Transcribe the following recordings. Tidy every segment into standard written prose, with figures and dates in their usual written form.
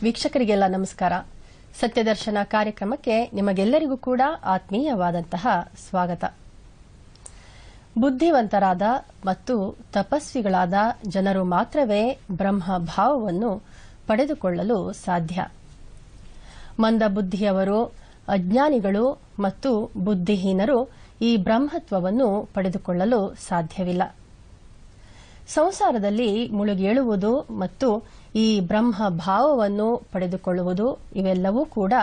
ವೀಕ್ಷಕರಿಗೆಲ್ಲ ನಮಸ್ಕಾರ. ಸತ್ಯದರ್ಶನ ಕಾರ್ಯಕ್ರಮಕ್ಕೆ ನಿಮಗೆಲ್ಲರಿಗೂ ಕೂಡ ಆತ್ಮೀಯವಾದಂತಹ ಸ್ವಾಗತ. ಬುದ್ಧಿವಂತರಾದ ಮತ್ತು ತಪಸ್ವಿಗಳಾದ ಜನರು ಮಾತ್ರವೇ ಬ್ರಹ್ಮಭಾವವನ್ನು ಪಡೆದುಕೊಳ್ಳಲು ಸಾಧ್ಯ. ಮಂದ ಬುದ್ಧಿಯವರು, ಅಜ್ಞಾನಿಗಳು ಮತ್ತು ಬುದ್ಧಿಹೀನರು ಈ ಬ್ರಹ್ಮತ್ವವನ್ನು ಪಡೆದುಕೊಳ್ಳಲು ಸಾಧ್ಯವಿಲ್ಲ. ಸಂಸಾರದಲ್ಲಿ ಮುಳುಗೇಳುವುದು ಮತ್ತು ಈ ಬ್ರಹ್ಮಭಾವವನ್ನು ಪಡೆದುಕೊಳ್ಳುವುದು ಇವೆಲ್ಲವೂ ಕೂಡ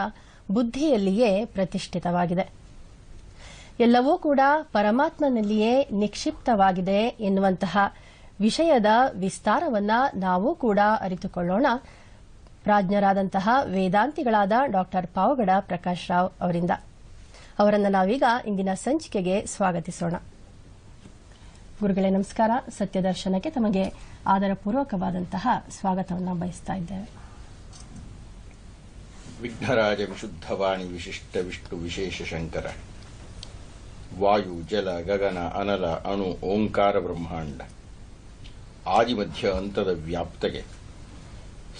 ಬುದ್ಧಿಯಲ್ಲಿಯೇ ಪ್ರತಿಷ್ಠಿತವಾಗಿದೆ. ಎಲ್ಲವೂ ಕೂಡ ಪರಮಾತ್ಮನಲ್ಲಿಯೇ ನಿಕ್ಷಿಪ್ತವಾಗಿದೆ ಎನ್ನುವಂತಹ ವಿಷಯದ ವಿಸ್ತಾರವನ್ನು ನಾವು ಕೂಡ ಅರಿತುಕೊಳ್ಳೋಣ. ಪ್ರಾಜ್ಞರಾದಂತಹ ವೇದಾಂತಿಗಳಾದ ಡಾಕ್ಟರ್ ಪಾವಗಡ ಪ್ರಕಾಶ್ ರಾವ್ ಅವರಿಂದ. ಅವರನ್ನು ನಾವೀಗ ಇಂದಿನ ಸಂಚಿಕೆಗೆ ಸ್ವಾಗತಿಸೋಣ. ಗುರುಗಳೇ ನಮಸ್ಕಾರ. ಸತ್ಯದರ್ಶನಕ್ಕೆ ತಮಗೆ ಆದರಪೂರ್ವಕವಾದಂತಹ ಸ್ವಾಗತವನ್ನು ಬಯಸ್ತಾ ಇದ್ದೇವೆ. ವಿಘ್ನರಾಜ ವಿಶುದ್ಧವಾಣಿ ವಿಶಿಷ್ಟ ವಿಷ್ಣು ವಿಶೇಷ ಶಂಕರ ವಾಯು ಜಲ ಗಗನ ಅನಲ ಅಣು ಓಂಕಾರ ಬ್ರಹ್ಮಾಂಡ ಆದಿಮಧ್ಯ ಅಂತದ ವ್ಯಾಪ್ತಗೆ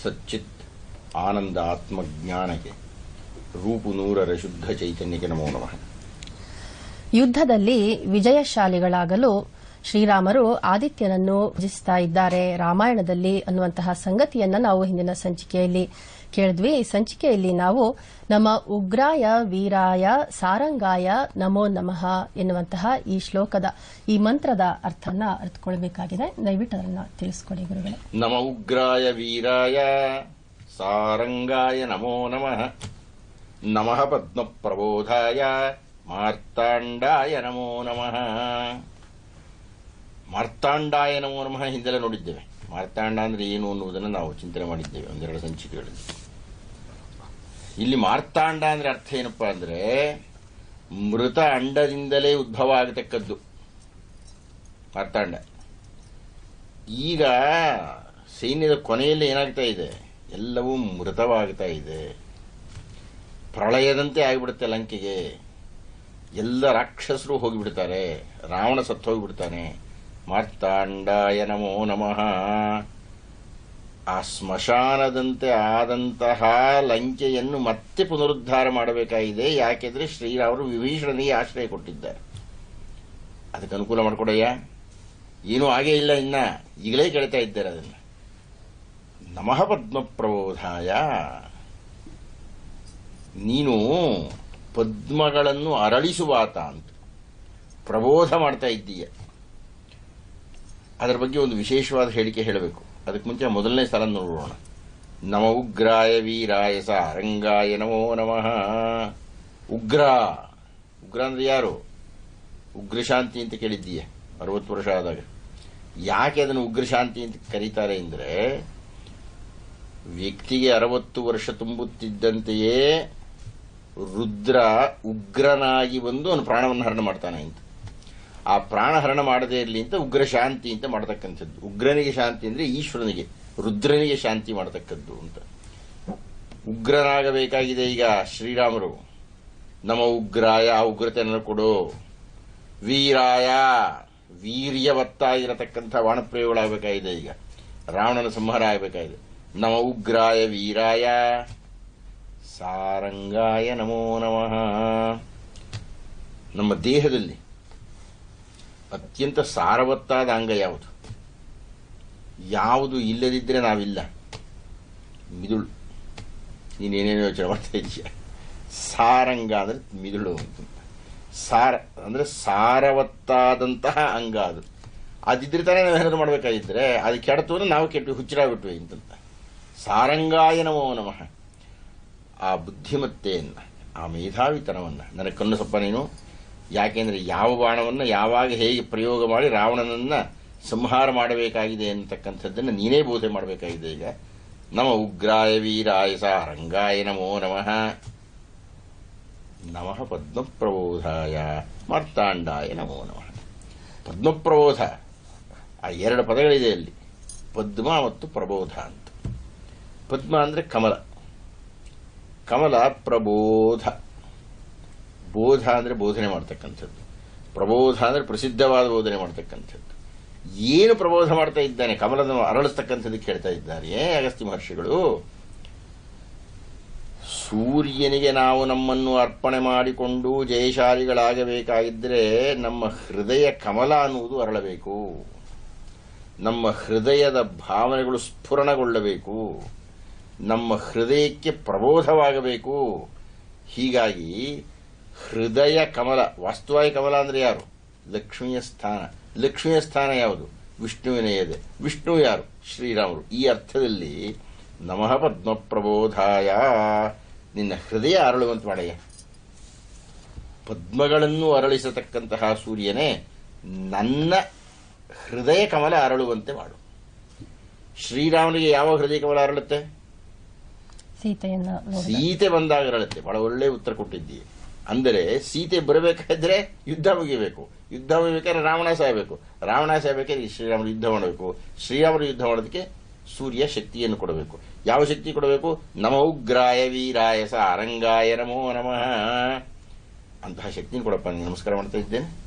ಸಚ್ಚಿತ್ ಆನಂದ ಆತ್ಮಜ್ಞಾನಕ್ಕೆ ರೂಪು ನೂರರ ಶುದ್ಧ ಚೈತನ್ಯಕ್ಕೆ ನಮೋ ನಮಃ. ಯುದ್ಧದಲ್ಲಿ ವಿಜಯಶಾಲಿಗಳಾಗಲು ಶ್ರೀರಾಮರು ಆದಿತ್ಯನನ್ನು ಪೂಜಿಸ್ತಾ ಇದ್ದಾರೆ ರಾಮಾಯಣದಲ್ಲಿ ಅನ್ನುವಂತಹ ಸಂಗತಿಯನ್ನ ನಾವು ಹಿಂದಿನ ಸಂಚಿಕೆಯಲ್ಲಿ ಕೇಳಿದ್ವಿ. ಈ ಸಂಚಿಕೆಯಲ್ಲಿ ನಾವು ನಮ್ಮ ಉಗ್ರಾಯ ವೀರಾಯ ಸಾರಂಗಾಯ ನಮೋ ನಮಃ ಎನ್ನುವಂತಹ ಈ ಶ್ಲೋಕದ ಈ ಮಂತ್ರದ ಅರ್ಥನ ಅರ್ಥಕೊಳ್ಬೇಕಾಗಿದೆ. ದಯವಿಟ್ಟು ಅದನ್ನ ತಿಳಿಸ್ಕೊಡಿ ಗುರುಗಳೇ. ನಮ ಉಗ್ರಾಯ ವೀರಾಯ ಸಾರಂಗಾಯ ನಮೋ ನಮಃ. ನಮಃ ಪದ್ಮ ಪ್ರಬೋಧಾಯ ಮಾರ್ತಾಂಡಾಯ ನಮೋ ನಮಃ. ಮಾರ್ತಾಂಡಾಯ ನಮೋ ನಮಃ ಹಿಂದೆಲ್ಲ ನೋಡಿದ್ದೇವೆ. ಮಾರ್ತಾಂಡ ಅಂದ್ರೆ ಏನು ಅನ್ನುವುದನ್ನು ನಾವು ಚಿಂತನೆ ಮಾಡಿದ್ದೇವೆ ಒಂದೆರಡು ಸಂಚಿಕೆಗಳಲ್ಲಿ. ಇಲ್ಲಿ ಮಾರ್ತಾಂಡ ಅಂದ್ರೆ ಅರ್ಥ ಏನಪ್ಪಾ ಅಂದ್ರೆ ಮೃತ ಅಂಡದಿಂದಲೇ ಉದ್ಭವ ಆಗತಕ್ಕದ್ದು ಮಾರ್ತಾಂಡ. ಈಗ ಸೈನ್ಯದ ಕೊನೆಯಲ್ಲಿ ಏನಾಗ್ತಾ ಇದೆ, ಎಲ್ಲವೂ ಮೃತವಾಗ್ತಾ ಇದೆ. ಪ್ರಳಯದಂತೆ ಆಗಿಬಿಡುತ್ತೆ ಲಂಕೆಗೆ. ಎಲ್ಲ ರಾಕ್ಷಸರು ಹೋಗಿಬಿಡ್ತಾರೆ, ರಾವಣ ಸತ್ತು ಹೋಗಿಬಿಡ್ತಾನೆ. ಮಾರ್ತಾಂಡಾಯ ನಮೋ ನಮಃ. ಆ ಸ್ಮಶಾನದಂತೆ ಆದಂತಹ ಲಂಕೆಯನ್ನು ಮತ್ತೆ ಪುನರುದ್ಧಾರ ಮಾಡಬೇಕಾಗಿದೆ. ಯಾಕೆಂದ್ರೆ ಶ್ರೀರಾಮರು ವಿಭೀಷಣನಿಗೆ ಆಶ್ರಯ ಕೊಟ್ಟಿದ್ದಾರೆ. ಅದಕ್ಕೆ ಅನುಕೂಲ ಮಾಡಿಕೊಡಯ್ಯ. ಏನೂ ಆಗೇ ಇಲ್ಲ, ಇನ್ನ ಈಗಲೇ ಕೇಳ್ತಾ ಇದ್ದಾರೆ ಅದನ್ನ. ನಮಃ ಪದ್ಮ ಪ್ರಬೋಧಾಯ. ನೀನು ಪದ್ಮಗಳನ್ನು ಅರಳಿಸುವಾತ ಅಂತ ಪ್ರಬೋಧ ಮಾಡ್ತಾ ಇದ್ದೀಯ. ಅದರ ಬಗ್ಗೆ ಒಂದು ವಿಶೇಷವಾದ ಹೇಳಿಕೆ ಹೇಳಬೇಕು. ಅದಕ್ಕೆ ಮುಂಚೆ ಮೊದಲನೇ ಸ್ಥಳ ನೋಡೋಣ. ನಮ ಉಗ್ರಾಯ ವೀರಾಯ ಸಾರಂಗಾಯ ನಮೋ ನಮಃ. ಉಗ್ರ ಉಗ್ರ ಅಂದ್ರೆ ಯಾರು? ಉಗ್ರಶಾಂತಿ ಅಂತ ಕೇಳಿದ್ದೀಯ 60 ವರ್ಷ ಆದಾಗ. ಯಾಕೆ ಅದನ್ನು ಉಗ್ರಶಾಂತಿ ಅಂತ ಕರೀತಾರೆ ಅಂದ್ರೆ, ವ್ಯಕ್ತಿಗೆ 60 ವರ್ಷ ತುಂಬುತ್ತಿದ್ದಂತೆಯೇ ರುದ್ರ ಉಗ್ರನಾಗಿ ಬಂದು ಅವನು ಪ್ರಾಣವನ್ನು ಹರಣ ಮಾಡ್ತಾನೆ ಅಂತ. ಆ ಪ್ರಾಣ ಹರಣ ಮಾಡದೇ ಇರಲಿ ಅಂತ ಉಗ್ರ ಶಾಂತಿ ಅಂತ ಮಾಡತಕ್ಕಂಥದ್ದು. ಉಗ್ರನಿಗೆ ಶಾಂತಿ ಅಂದ್ರೆ ಈಶ್ವರನಿಗೆ, ರುದ್ರನಿಗೆ ಶಾಂತಿ ಮಾಡತಕ್ಕದ್ದು ಅಂತ. ಉಗ್ರನಾಗಬೇಕಾಗಿದೆ ಈಗ ಶ್ರೀರಾಮರು. ನಮ್ಮ ಉಗ್ರಾಯ, ಆ ಉಗ್ರತೆಯನ್ನು ಕೊಡು. ವೀರಾಯ, ವೀರ್ಯವತ್ತಾಗಿರತಕ್ಕಂಥ ಬಾಣಪ್ರಯೋಗಗಳಾಗಬೇಕಾಗಿದೆ. ಈಗ ರಾವಣನ ಸಂಹಾರ ಆಗಬೇಕಾಗಿದೆ. ನಮ್ಮ ಉಗ್ರಾಯ ವೀರಾಯ ಸಾರಂಗಾಯ ನಮೋ ನಮಃ. ನಮ್ಮ ದೇಹದಲ್ಲಿ ಅತ್ಯಂತ ಸಾರವತ್ತಾದ ಅಂಗ ಯಾವುದು? ಯಾವುದು ಇಲ್ಲದಿದ್ದರೆ ನಾವಿಲ್ಲ? ಮಿದುಳು. ನೀನೇನೇನು ಯೋಚನೆ ಮಾಡ್ತಾ ಇದೀಯ? ಸಾರಂಗ ಅಂದ್ರೆ ಮಿದುಳು ಅಂತ. ಸಾರ ಅಂದ್ರೆ ಸಾರವತ್ತಾದಂತಹ ಅಂಗ ಅದು. ಅದಿದ್ರೆ ತಾನೇ ನಾವು ಏನಾದ್ರು ಮಾಡಬೇಕಾಗಿದ್ರೆ, ಅದು ಕೆಡತು ಅಂದ್ರೆ ನಾವು ಕೆಟ್ಟು ಹುಚ್ಚರಾಗ್ಬಿಟ್ವಿ ಅಂತಂತ. ಸಾರಂಗಾಯ ನಮೋ ನಮಃ. ಆ ಬುದ್ಧಿಮತ್ತೆಯನ್ನ, ಆ ಮೇಧಾವಿತನವನ್ನ ನನಗೆ ಕಣ್ಣು ಸಪ್ಪ ನೀನು. ಯಾಕೆಂದ್ರೆ ಯಾವ ಬಾಣವನ್ನು ಯಾವಾಗ ಹೇಗೆ ಪ್ರಯೋಗ ಮಾಡಿ ರಾವಣನನ್ನ ಸಂಹಾರ ಮಾಡಬೇಕಾಗಿದೆ ಅಂತಕ್ಕಂಥದ್ದನ್ನು ನೀನೇ ಬೋಧೆ ಮಾಡಬೇಕಾಗಿದೆ ಈಗ. ನಮ ಉಗ್ರಾಯ ವೀರಾಯ ಸಾರಂಗಾಯ ನಮೋ ನಮಃ. ನಮಃ ಪದ್ಮಪ್ರಬೋಧಾಯ ಮಾರ್ತಾಂಡಾಯ ನಮೋ ನಮಃ. ಪದ್ಮಪ್ರಬೋಧ, ಆ 2 ಪದಗಳಿದೆ ಅಲ್ಲಿ, ಪದ್ಮ ಮತ್ತು ಪ್ರಬೋಧ ಅಂತ. ಪದ್ಮ ಅಂದ್ರೆ ಕಮಲ, ಕಮಲ ಪ್ರಬೋಧ. ಬೋಧ ಅಂದ್ರೆ ಬೋಧನೆ ಮಾಡ್ತಕ್ಕಂಥದ್ದು, ಪ್ರಬೋಧ ಅಂದ್ರೆ ಪ್ರಸಿದ್ಧವಾದ ಬೋಧನೆ ಮಾಡ್ತಕ್ಕಂಥದ್ದು. ಏನು ಪ್ರಬೋಧ ಮಾಡ್ತಾ ಇದ್ದಾನೆ? ಕಮಲದ ಅರಳಿಸ್ತಕ್ಕಂಥದ್ದಕ್ಕೆ ಹೇಳ್ತಾ ಇದ್ದಾರೆ ಅಗಸ್ತ್ಯ ಮಹರ್ಷಿಗಳು. ಸೂರ್ಯನಿಗೆ ನಾವು ನಮ್ಮನ್ನು ಅರ್ಪಣೆ ಮಾಡಿಕೊಂಡು ಜಯಶಾಲಿಗಳಾಗಬೇಕಾಗಿದ್ದರೆ ನಮ್ಮ ಹೃದಯ ಕಮಲ ಅನ್ನುವುದು ಅರಳಬೇಕು. ನಮ್ಮ ಹೃದಯದ ಭಾವನೆಗಳು ಸ್ಫುರಣಗೊಳ್ಳಬೇಕು. ನಮ್ಮ ಹೃದಯಕ್ಕೆ ಪ್ರಬೋಧವಾಗಬೇಕು. ಹೀಗಾಗಿ ಹೃದಯ ಕಮಲ, ವಾಸ್ತವಾಯಿ ಕಮಲ ಅಂದರೆ ಯಾರು? ಲಕ್ಷ್ಮಿಯ ಸ್ಥಾನ. ಲಕ್ಷ್ಮಿಯ ಸ್ಥಾನ ಯಾವುದು? ವಿಷ್ಣುವಿನ ಎದೆ. ವಿಷ್ಣು ಯಾರು? ಶ್ರೀರಾಮರು. ಈ ಅರ್ಥದಲ್ಲಿ ನಮಃ ಪದ್ಮ ಪ್ರಬೋಧಾಯ, ನಿನ್ನ ಹೃದಯ ಅರಳುವಂತೆ ಮಾಡಯ್ಯ. ಪದ್ಮಗಳನ್ನು ಅರಳಿಸತಕ್ಕಂತಹ ಸೂರ್ಯನೇ ನನ್ನ ಹೃದಯ ಕಮಲ ಅರಳುವಂತೆ ಮಾಡು. ಶ್ರೀರಾಮನಿಗೆ ಯಾವ ಹೃದಯ ಕಮಲ ಅರಳುತ್ತೆ? ಸೀತೆ ಬಂದಾಗ ಅರಳುತ್ತೆ. ಬಹಳ ಒಳ್ಳೆ ಉತ್ತರ ಕೊಟ್ಟಿದ್ದೀಯ. ಅಂದರೆ ಸೀತೆ ಬರಬೇಕಾದ್ರೆ ಯುದ್ಧ ಮುಗಿಬೇಕು. ಯುದ್ಧ ಮುಗಿಬೇಕಾದ್ರೆ ರಾವಣ ಸಾಯಬೇಕು. ರಾವಣ ಸಾಯಬೇಕಾದ್ರೆ ಶ್ರೀರಾಮರು ಯುದ್ಧ ಮಾಡಬೇಕು. ಶ್ರೀರಾಮರು ಯುದ್ಧ ಮಾಡೋದಕ್ಕೆ ಸೂರ್ಯ ಶಕ್ತಿಯನ್ನು ಕೊಡಬೇಕು. ಯಾವ ಶಕ್ತಿ ಕೊಡಬೇಕು? ನಮ ಉಗ್ರಾಯ ವೀರಾಯ ಸಾರಂಗಾಯ ನಮೋ ನಮಃ. ಅಂತಹ ಶಕ್ತಿಯನ್ನು ಕೊಡಪ್ಪ. ನಮಸ್ಕಾರ ಮಾಡ್ತಾ ಇದ್ದೇನೆ.